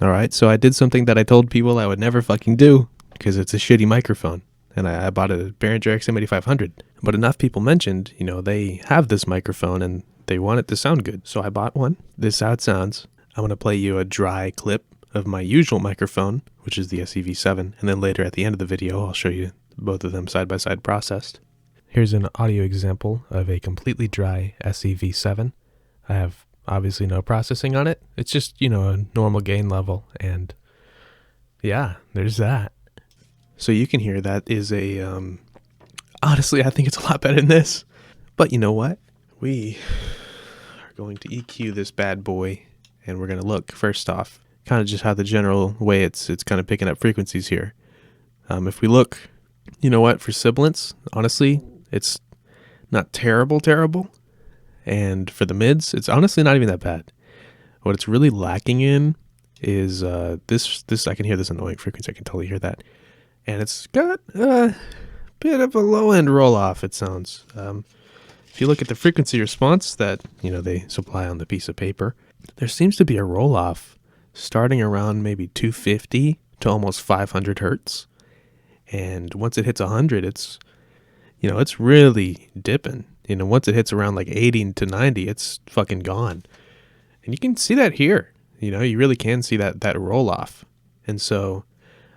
All right, so I did something that I told people I would never fucking do because it's a shitty microphone. And I bought a Behringer XM8500. But enough people mentioned, they have this microphone and they want it to sound good. So I bought one. This is how it sounds. I'm going to play you a dry clip of my usual microphone, which is the SEV7. And then later at the end of the video, I'll show you both of them side by side processed. Here's an audio example of a completely dry SEV7. I have obviously no processing on it. It's just, a normal gain level. And yeah, there's that. So you can hear that is a, honestly, I think it's a lot better than this. But you know what? We are going to EQ this bad boy, and we're going to look, first off, kind of just how the general way it's kind of picking up frequencies here. If we look, you know what, for sibilance, honestly, it's not terrible. And for the mids, it's honestly not even that bad. What it's really lacking in is this. I can hear this annoying frequency. I can totally hear that. And it's got a bit of a low-end roll-off, it sounds. If you look at the frequency response that, they supply on the piece of paper, there seems to be a roll-off starting around maybe 250 to almost 500 hertz. And once it hits 100, it's really dipping. Once it hits around like 80 to 90, it's fucking gone. And you can see that here. You really can see that roll off. And so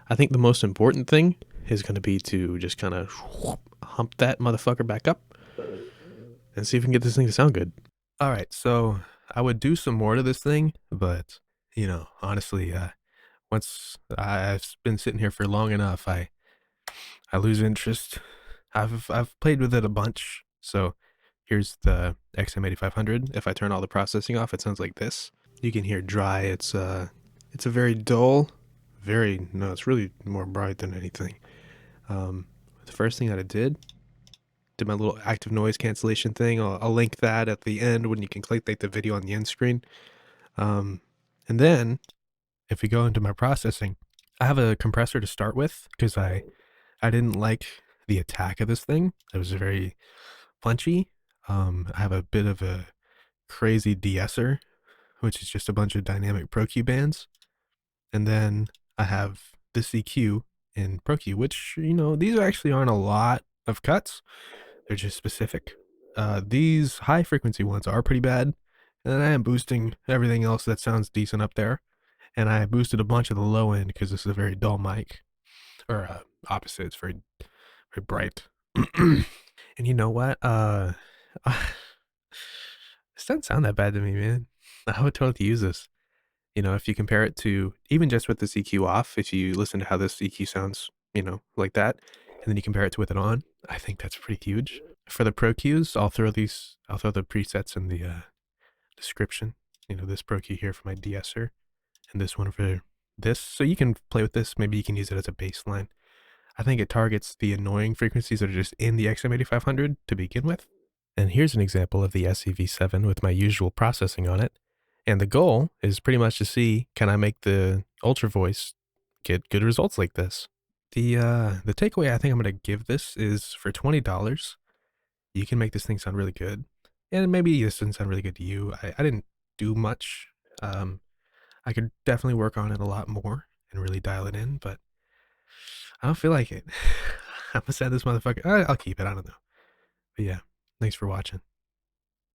I think the most important thing is going to be to just kind of hump that motherfucker back up and see if we can get this thing to sound good. All right, so I would do some more to this thing, but honestly, once I've been sitting here for long enough, I lose interest. I've played with it a bunch. So here's the XM8500. If I turn all the processing off, it sounds like this. You can hear dry. It's a very dull, it's really more bright than anything. The first thing that I did my little active noise cancellation thing. I'll link that at the end when you can click the video on the end screen. And then if we go into my processing, I have a compressor to start with because I didn't like the attack of this thing. It was very punchy. I have a bit of a crazy de-esser, which is just a bunch of dynamic Pro-Q bands. And then I have this EQ in Pro-Q, which, these actually aren't a lot of cuts. They're just specific. These high frequency ones are pretty bad. And then I am boosting everything else that sounds decent up there. And I boosted a bunch of the low end because this is a very dull mic. Or opposite, it's very, very bright. And you know what? This doesn't sound that bad to me, man. I would totally use this. If you compare it to, even just with this EQ off, if you listen to how this EQ sounds, like that, and then you compare it to with it on, I think that's pretty huge. For the Pro Qs, I'll throw the presets in the description. This Pro Q here for my de-esser, and this one for this. So you can play with this. Maybe you can use it as a baseline. I think it targets the annoying frequencies that are just in the XM8500 to begin with. And here's an example of the SEV7 with my usual processing on it. And the goal is pretty much to see, can I make the Ultra Voice get good results like this? The takeaway I think I'm going to give this is for $20, you can make this thing sound really good. And maybe this doesn't sound really good to you. I didn't do much. I could definitely work on it a lot more and really dial it in, but I don't feel like it. I'm going to send this motherfucker. I'll keep it. I don't know. But yeah, thanks for watching.